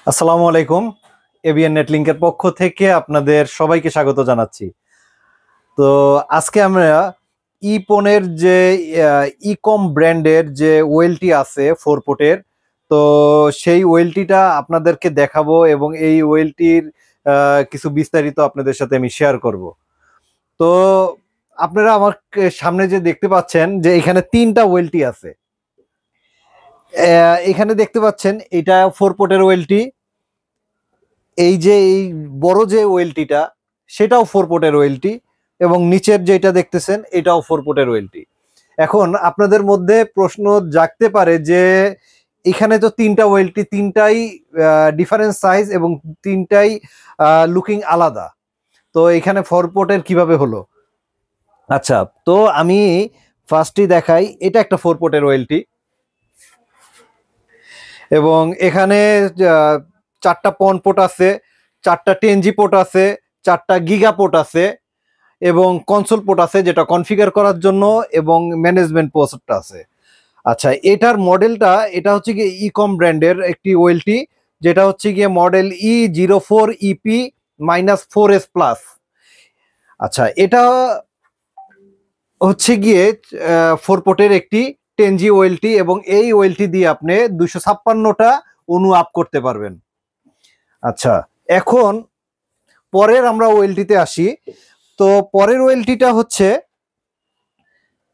আসসালামু আলাইকুম। এবিএন নেটলিংকের পক্ষ থেকে আপনাদের সবাইকে স্বাগত জানাচ্ছি। তো আজকে আমরা ইপনের যে ইকম ব্র্যান্ডের যে ওয়েলটি আছে 4 পোর্টের, তো সেই ওয়েলটিটা আপনাদেরকে দেখাবো এবং এই ওয়েলটির কিছু বিস্তারিত আপনাদের সাথে আমি শেয়ার করব। তো আপনারা আমার সামনে যে দেখতে পাচ্ছেন যে এখানে 3টা ওয়েলটি আছে। এখানে দেখতে পাচ্ছেন এটা 4 পোর্টের ওয়েলটি। এই যে এই বড় যে ওয়েলটিটা সেটাও 4 পোর্টের ওয়েলটি এবং নিচের যেটা দেখতেছেন এটাও 4 পোর্টের ওয়েলটি। এখন আপনাদের মধ্যে প্রশ্ন জাগতে পারে যে এখানে তো 3টা ওয়েলটি, 3টাই ডিফারেন্ট সাইজ এবং 3টাই লুকিং আলাদা, তো এখানে 4 পোর্টের কিভাবে হলো? আচ্ছা, তো আমি ফার্স্টই দেখাই, এটা একটা 4 পোর্টের ওয়েলটি এবং এখানে 4টা পন পোর্ট আছে, 4টা 10G পোর্ট আছে, 4টা গিগা পোর্ট আছে এবং কনসোল পোর্ট আছে যেটা কনফিগার করার জন্য, এবং ম্যানেজমেন্ট পোর্ট আছে। আচ্ছা, এটার মডেলটা এটা হচ্ছে গিয়ে ইকম ব্র্যান্ডের একটি ওয়েলটি, যেটা হচ্ছে গিয়ে মডেল E04EP-4S+। আচ্ছা, এটা হচ্ছে গিয়ে 4 পোর্টের একটি 10G ওয়েলটি এবং এই ওয়েলটি দিয়ে আপনি 256টা অনু আপ করতে পারবেন। আচ্ছা, এখন পরের আমরা ওয়েলটিতে আসি। তো পরের ওয়েলটিটা হচ্ছে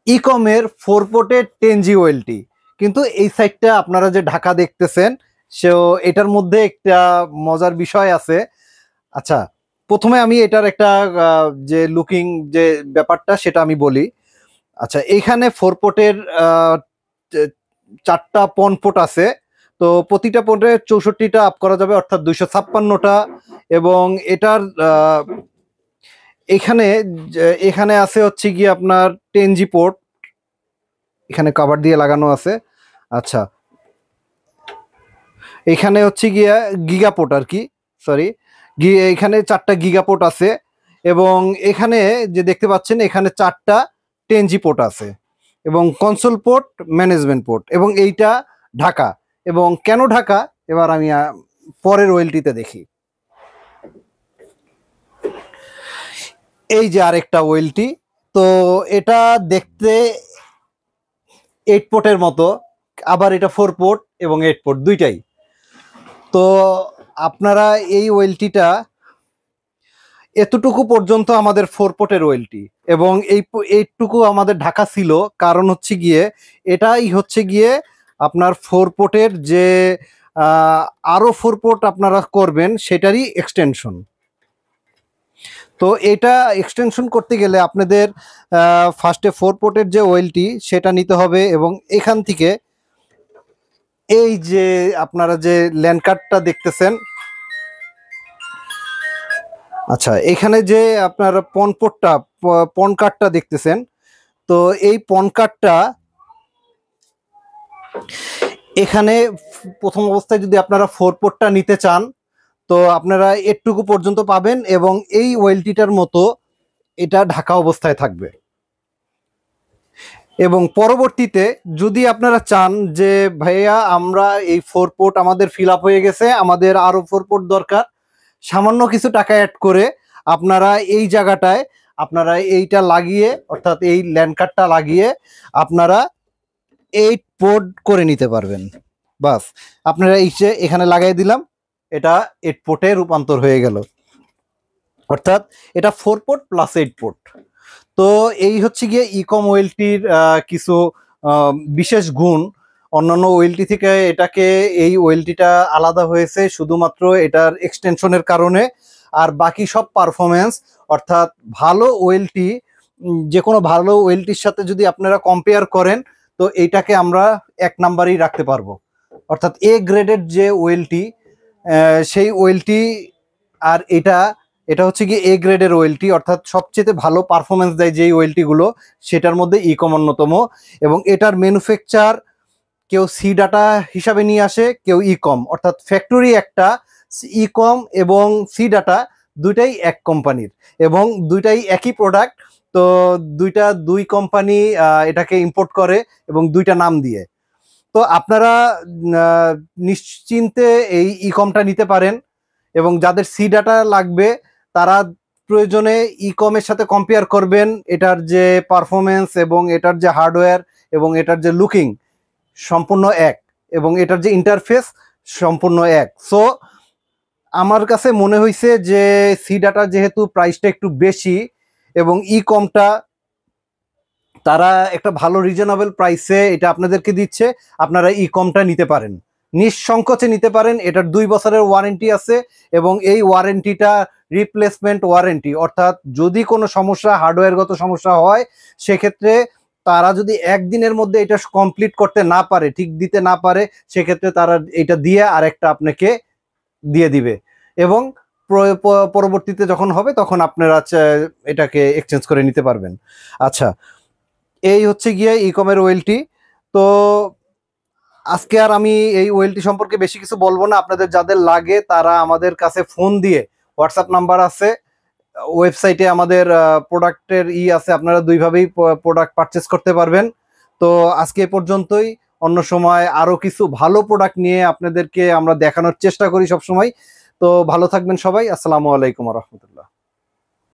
ইকমের 4 পোর্টের 10G ওয়েলটি, কিন্তু এই সাইডটা আপনারা যে ঢাকা দেখতেছেন, সো এটার মধ্যে একটা মজার বিষয় আছে। আচ্ছা, প্রথমে আমি এটার একটা যে লুকিং যে ব্যাপারটা সেটা আমি বলি। আচ্ছা, এইখানে 4 পোর্টের 4টা পন পোর্ট আছে, তো প্রতিটা পোর্টে 64টা আপ করা যাবে, অর্থাৎ 256টা। এবং এটার এখানে আছে হচ্ছে গিয়ে আপনার 10G পোর্ট, এখানে কভার দিয়ে লাগানো আছে। আচ্ছা, এখানে হচ্ছে গিয়া গিগা পোর্ট আর কি, সরি, এখানে 4টা গিগা পোর্ট আছে এবং এখানে যে দেখতে পাচ্ছেন এখানে 4টা 10G পোর্ট আছে এবং কনসোল পোর্ট, ম্যানেজমেন্ট পোর্ট, এবং এইটা ঢাকা। এবং কেন ঢাকা এবার আমি পরের ওয়েলটিতে দেখি। এই যে আরেকটা ওয়েলটি, তো এটা দেখতে 8 পোর্টের মতো, আবার এটা 4 পোর্ট এবং 8 পোর্ট দুইটাই। তো আপনারা এই ওয়েলটিটা এতটুকু পর্যন্ত আমাদের 4 পোর্টের ওয়েলটি, এবং এইটুকু আমাদের ঢাকা ছিল, কারণ হচ্ছে গিয়ে এটাই হচ্ছে গিয়ে আপনার 4 পোর্টের যে আরো 4 পোর্ট আপনারা করবেন সেটারই এক্সটেনশন। তো এটা এক্সটেনশন করতে গেলে আপনাদের ফার্স্টে 4 পোর্টের যে ওয়েলটি সেটা নিতে হবে এবং এখান থেকে এই যে আপনারা যে ল্যান্ড কার্ডটা দেখতেছেন, আচ্ছা, এখানে যে আপনার পন কার্ডটা দেখতেছেন, তো এই পন কার্ডটা এখানে প্রথম অবস্থায় যদি আপনারা 4 পোর্টটা নিতে চান তো আপনারা এটুকু পর্যন্ত পাবেন এবং এই ওয়েলটিটার মতো এটা ঢাকা অবস্থায় থাকবে। এবং পরবর্তীতে যদি আপনারা চান যে ভাইয়া আমরা এই 4 পোর্ট আমাদের ফিল আপ হয়ে গেছে, আমাদের আরো 4 পোর্ট দরকার, সামান্য কিছু টাকা অ্যাড করে আপনারা এই জায়গাটায় আপনারা এইটা লাগিয়ে, অর্থাৎ এই ল্যান্ড কার্ডটা লাগিয়ে আপনারা 8 পোর্ট করে নিতে পারবেন। বাস, আপনারা এখানে লাগাই দিলাম, এটা 8 পোর্টে রূপান্তর হয়ে গেল, অর্থাৎ এটা 4 পোর্ট প্লাস 8 পোর্ট। তো এই হচ্ছে গিয়ে ইকম ওয়েলটির কিছু বিশেষ গুণ। অন্যান্য ওয়েলটি থেকে এই ওয়েলটিটা আলাদা হয়েছে শুধুমাত্র এটার এক্সটেনশনের কারণে, আর বাকি সব পারফরমেন্স, অর্থাৎ ভালো ওয়েলটি, যে কোনো ভালো ওয়েলটির সাথে যদি আপনারা কম্পেয়ার করেন তো এইটাকে আমরা 1 নাম্বারই রাখতে পারবো, অর্থাৎ এ গ্রেডের যে ওয়েলটি, সেই ওয়েলটি। আর এটা হচ্ছে কি এ গ্রেডের ওয়েলটি, অর্থাৎ সবচেয়ে ভালো পারফরমেন্স দেয় যেই ওয়েলটিগুলো, সেটার মধ্যে ইকম অন্যতম। এবং এটার ম্যানুফ্যাকচার কেউ সি ডাটা হিসাবে নিয়ে আসে, কেউ ইকম, অর্থাৎ ফ্যাক্টরি একটা, ইকম এবং সি ডাটা দুইটাই এক কোম্পানির এবং দুইটাই একই প্রোডাক্ট। তো দুই কোম্পানি এটাকে ইম্পোর্ট করে এবং দুইটা নাম দিয়ে। তো তো আপনারা নিশ্চিন্তে এই ইকমটা নিতে পারেন, এবং যাদের সি ডাটা লাগবে তারা প্রয়োজনে ইকমের সাথে কম্পেয়ার করবেন। এটার যে পারফরমেন্স এবং এটার যে হার্ডওয়্যার এবং এটার যে লুকিং সম্পূর্ণ এক, এবং এটার যে ইন্টারফেস সম্পূর্ণ এক। সো আমার কাছে মনে হয়েছে যে সি ডাটা যেহেতু প্রাইসটা একটু বেশি এবং ইকমটা তারা একটা ভালো রিজনেবল প্রাইসে এটা আপনাদেরকে দিচ্ছে, আপনারা ইকমটা নিতে পারেন, নিঃসংকোচে নিতে পারেন। এটার 2 বছরের ওয়ারেন্টি আছে, এবং এই ওয়ারেন্টিটা রিপ্লেসমেন্ট ওয়ারেন্টি, অর্থাৎ যদি কোনো সমস্যা হার্ডওয়্যারগত সমস্যা হয় সেক্ষেত্রে তারা যদি একদিনের মধ্যে এটা কমপ্লিট করতে না পারে, ঠিক দিতে না পারে, সেক্ষেত্রে তারা এটা দিয়ে আরেকটা আপনাকে দিয়ে দিবে, এবং পরবর্তীতে যখন হবে তখন আপনারা এটাকে এক্সচেঞ্জ করে নিতে পারবেন। আচ্ছা, এই হচ্ছে গিয়ে ইকমের ওয়েলটি। তো আজকে আর আমি এই ওয়েলটি সম্পর্কে বেশি কিছু বলবো না। আপনাদের যাদের লাগে তারা আমাদের কাছে ফোন দিয়ে, হোয়াটসঅ্যাপ নাম্বার আছে, ওয়েবসাইটে আমাদের প্রোডাক্টের আছে, আপনারা দুইভাবেই প্রোডাক্ট পারচেস করতে পারবেন। তো আজকে এ পর্যন্তই। অন্য সময় আরো কিছু ভালো প্রোডাক্ট নিয়ে আপনাদেরকে আমরা দেখানোর চেষ্টা করি সবসময়। তো ভালো থাকবেন সবাই। আসসালামু আলাইকুম ওয়া রাহমাতুল্লাহ।